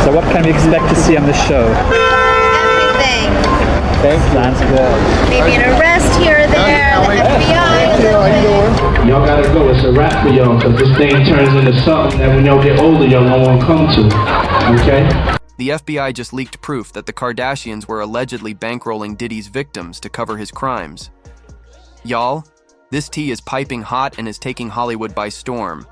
So what can we expect to see on this show? Everything. Okay, sounds good. Maybe an arrest here or there, the FBI. Y'all gotta go. It's a wrap for y'all, because this thing turns into something that when y'all get older, y'all don't want to come to. Okay? The FBI just leaked proof that the Kardashians were allegedly bankrolling Diddy's victims to cover his crimes. Y'all, this tea is piping hot and is taking Hollywood by storm.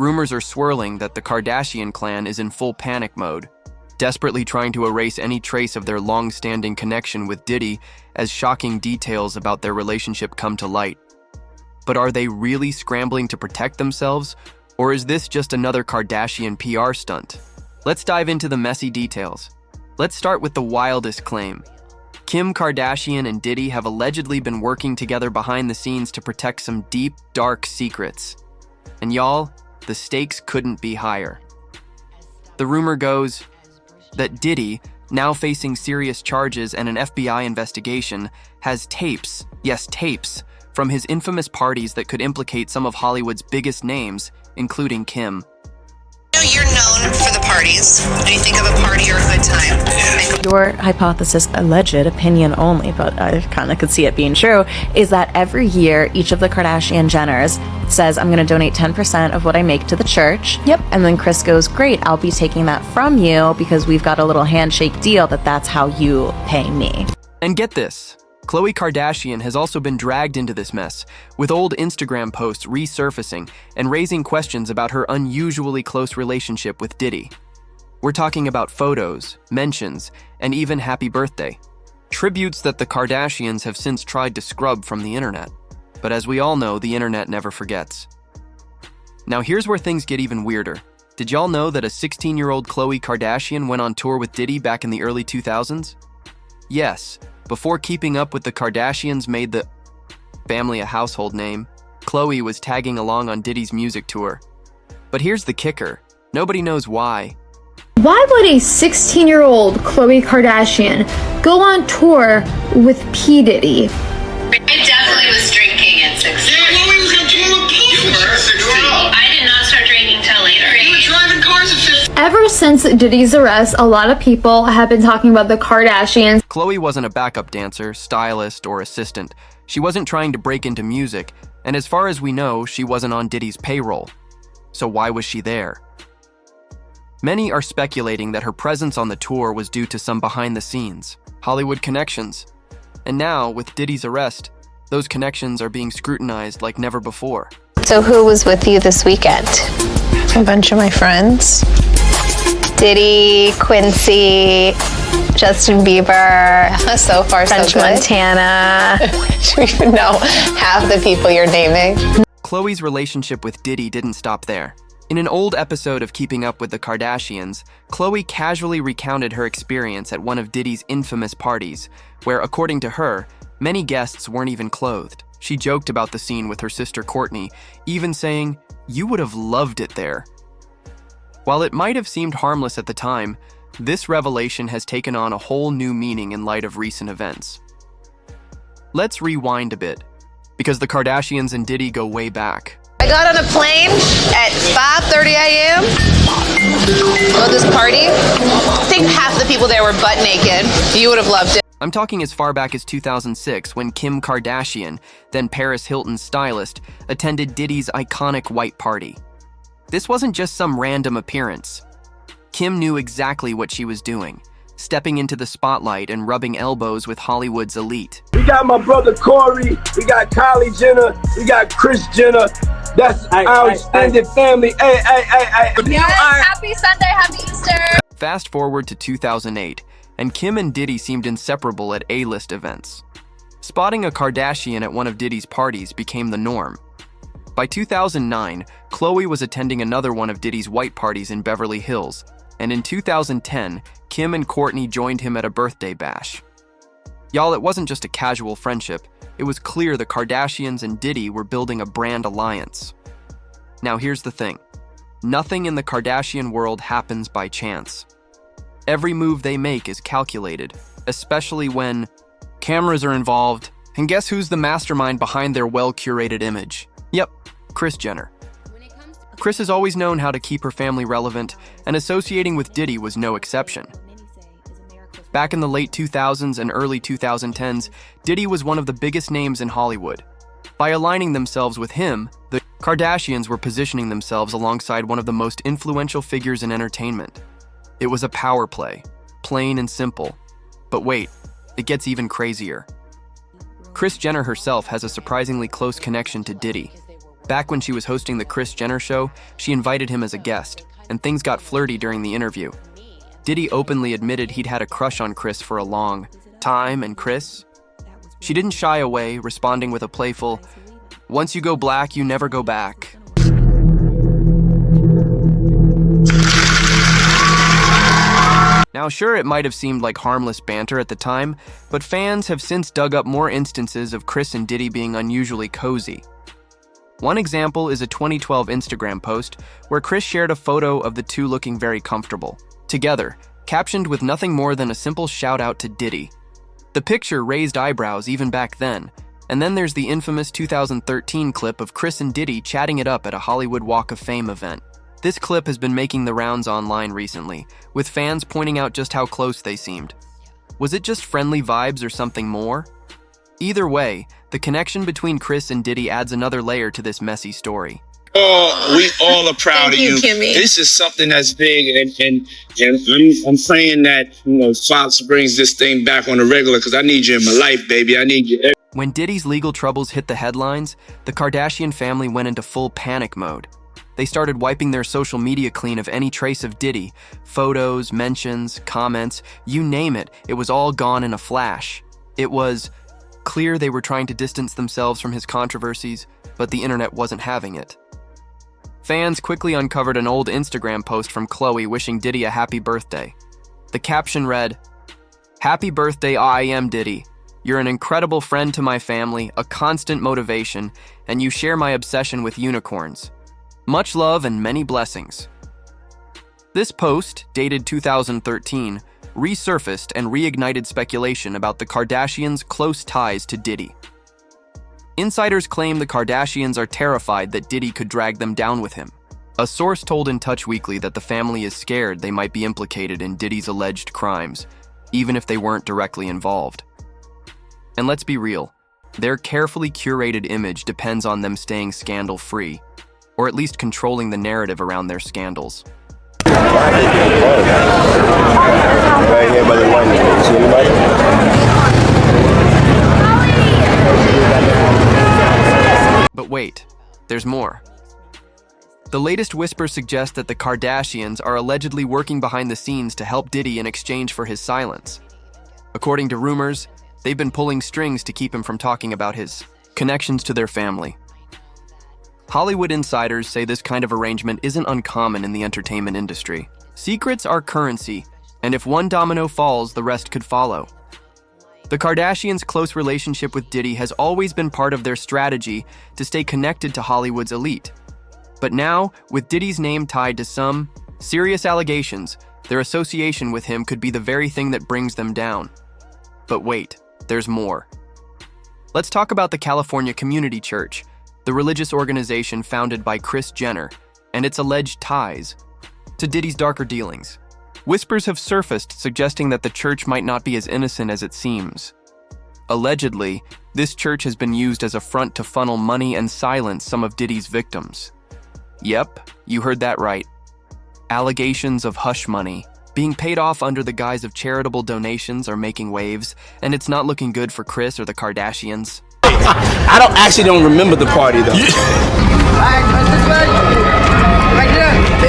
Rumors are swirling that the Kardashian clan is in full panic mode, desperately trying to erase any trace of their long-standing connection with Diddy as shocking details about their relationship come to light. But are they really scrambling to protect themselves, or is this just another Kardashian PR stunt? Let's dive into the messy details. Let's start with the wildest claim. Kim Kardashian and Diddy have allegedly been working together behind the scenes to protect some deep, dark secrets. And y'all, the stakes couldn't be higher. The rumor goes that Diddy, now facing serious charges and an FBI investigation, has tapes, yes, tapes, from his infamous parties that could implicate some of Hollywood's biggest names, including Kim. You're known for the parties. When you think of a party or a good time, Your hypothesis, alleged opinion only, but I kind of could see it being true, is that every year each of the Kardashian Jenners says, I'm going to donate 10% of what I make to the church. Yep. And then Kris goes, great, I'll be taking that from you because we've got a little handshake deal that's how you pay me. And get this. Khloe Kardashian has also been dragged into this mess, with old Instagram posts resurfacing and raising questions about her unusually close relationship with Diddy. We're talking about photos, mentions, and even happy birthday. Tributes that the Kardashians have since tried to scrub from the internet. But as we all know, the internet never forgets. Now here's where things get even weirder. Did y'all know that a 16-year-old Khloe Kardashian went on tour with Diddy back in the early 2000s? Yes. Before Keeping Up with the Kardashians made the family a household name, Khloe was tagging along on Diddy's music tour. But here's the kicker. Nobody knows why. Why would a 16-year-old Khloe Kardashian go on tour with P. Diddy? I definitely was drinking at 16. Chloe was going to tour with P. You were at 16. I did not start drinking till later. You were driving cars at 15. Ever since Diddy's arrest, a lot of people have been talking about the Kardashians. Khloe wasn't a backup dancer, stylist, or assistant. She wasn't trying to break into music, and as far as we know, she wasn't on Diddy's payroll. So why was she there? Many are speculating that her presence on the tour was due to some behind-the-scenes Hollywood connections. And now, with Diddy's arrest, those connections are being scrutinized like never before. So who was with you this weekend? A bunch of my friends. Diddy, Quincy, Justin Bieber, So far, French so good. Montana. Do you even know half the people you're naming? Khloe's relationship with Diddy didn't stop there. In an old episode of Keeping Up with the Kardashians, Khloe casually recounted her experience at one of Diddy's infamous parties, where, according to her, many guests weren't even clothed. She joked about the scene with her sister Kourtney, even saying, "You would have loved it there." While it might have seemed harmless at the time, this revelation has taken on a whole new meaning in light of recent events. Let's rewind a bit, because the Kardashians and Diddy go way back. I got on a plane at 5:30 a.m. Well, this party, I think half the people there were butt naked. You would have loved it. I'm talking as far back as 2006, when Kim Kardashian, then Paris Hilton's stylist, attended Diddy's iconic white party. This wasn't just some random appearance. Kim knew exactly what she was doing, stepping into the spotlight and rubbing elbows with Hollywood's elite. We got my brother Corey, we got Kylie Jenner, we got Kris Jenner. That's our extended family. Hey. Yes, happy Sunday, happy Easter. Fast forward to 2008, and Kim and Diddy seemed inseparable at A-list events. Spotting a Kardashian at one of Diddy's parties became the norm. By 2009, Khloe was attending another one of Diddy's white parties in Beverly Hills, and in 2010, Kim and Kourtney joined him at a birthday bash. Y'all, it wasn't just a casual friendship. It was clear the Kardashians and Diddy were building a brand alliance. Now here's the thing. Nothing in the Kardashian world happens by chance. Every move they make is calculated, especially when cameras are involved. And guess who's the mastermind behind their well-curated image? Yep, Kris Jenner. Kris has always known how to keep her family relevant, and associating with Diddy was no exception. Back in the late 2000s and early 2010s, Diddy was one of the biggest names in Hollywood. By aligning themselves with him, the Kardashians were positioning themselves alongside one of the most influential figures in entertainment. It was a power play, plain and simple. But wait, it gets even crazier. Kris Jenner herself has a surprisingly close connection to Diddy. Back when she was hosting the Kris Jenner Show, she invited him as a guest, and things got flirty during the interview. Diddy openly admitted he'd had a crush on Kris for a long time, and Kris? She didn't shy away, responding with a playful, "Once you go black, you never go back." Now, sure, it might have seemed like harmless banter at the time, but fans have since dug up more instances of Kris and Diddy being unusually cozy. One example is a 2012 Instagram post where Kris shared a photo of the two looking very comfortable together, captioned with nothing more than a simple shout-out to Diddy. The picture raised eyebrows even back then, and then there's the infamous 2013 clip of Kris and Diddy chatting it up at a Hollywood Walk of Fame event. This clip has been making the rounds online recently, with fans pointing out just how close they seemed. Was it just friendly vibes or something more? Either way, the connection between Kris and Diddy adds another layer to this messy story. We all are proud of you. Kimmy. This is something that's big, and I'm saying that, Fox brings this thing back on the regular because I need you in my life, baby. I need you. When Diddy's legal troubles hit the headlines, the Kardashian family went into full panic mode. They started wiping their social media clean of any trace of Diddy. Photos, mentions, comments, you name it, it was all gone in a flash. It was clear they were trying to distance themselves from his controversies, but the internet wasn't having it. Fans quickly uncovered an old Instagram post from Khloe wishing Diddy a happy birthday. The caption read, "Happy birthday, I am Diddy. You're an incredible friend to my family, a constant motivation, and you share my obsession with unicorns. Much love and many blessings." This post, dated 2013, resurfaced and reignited speculation about the Kardashians' close ties to Diddy. Insiders claim the Kardashians are terrified that Diddy could drag them down with him. A source told In Touch Weekly that the family is scared they might be implicated in Diddy's alleged crimes, even if they weren't directly involved. And let's be real, their carefully curated image depends on them staying scandal-free, or at least controlling the narrative around their scandals. But wait, there's more. The latest whispers suggest that the Kardashians are allegedly working behind the scenes to help Diddy in exchange for his silence. According to rumors, they've been pulling strings to keep him from talking about his connections to their family. Hollywood insiders say this kind of arrangement isn't uncommon in the entertainment industry. Secrets are currency, and if one domino falls, the rest could follow. The Kardashians' close relationship with Diddy has always been part of their strategy to stay connected to Hollywood's elite. But now, with Diddy's name tied to some serious allegations, their association with him could be the very thing that brings them down. But wait, there's more. Let's talk about the California Community Church, the religious organization founded by Kris Jenner, and its alleged ties to Diddy's darker dealings. Whispers have surfaced suggesting that the church might not be as innocent as it seems. Allegedly, this church has been used as a front to funnel money and silence some of Diddy's victims. Yep, you heard that right. Allegations of hush money being paid off under the guise of charitable donations are making waves, and it's not looking good for Kris or the Kardashians. I actually don't remember the party though.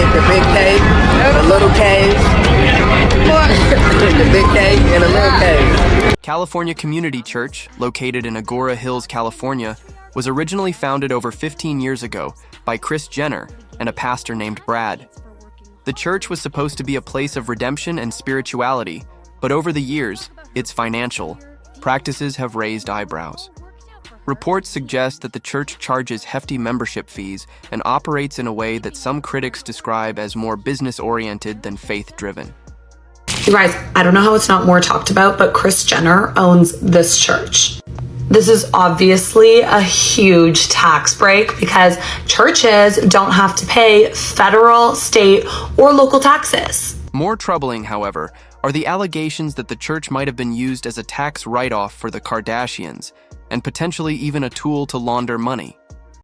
The big cake, the little cake. The big cake and a little cake. California Community Church, located in Agora Hills, California, was originally founded over 15 years ago by Kris Jenner and a pastor named Brad. The church was supposed to be a place of redemption and spirituality, but over the years, its financial practices have raised eyebrows. Reports suggest that the church charges hefty membership fees and operates in a way that some critics describe as more business-oriented than faith-driven. You guys, I don't know how it's not more talked about, but Kris Jenner owns this church. This is obviously a huge tax break because churches don't have to pay federal, state, or local taxes. More troubling, however, are the allegations that the church might have been used as a tax write-off for the Kardashians, and potentially even a tool to launder money.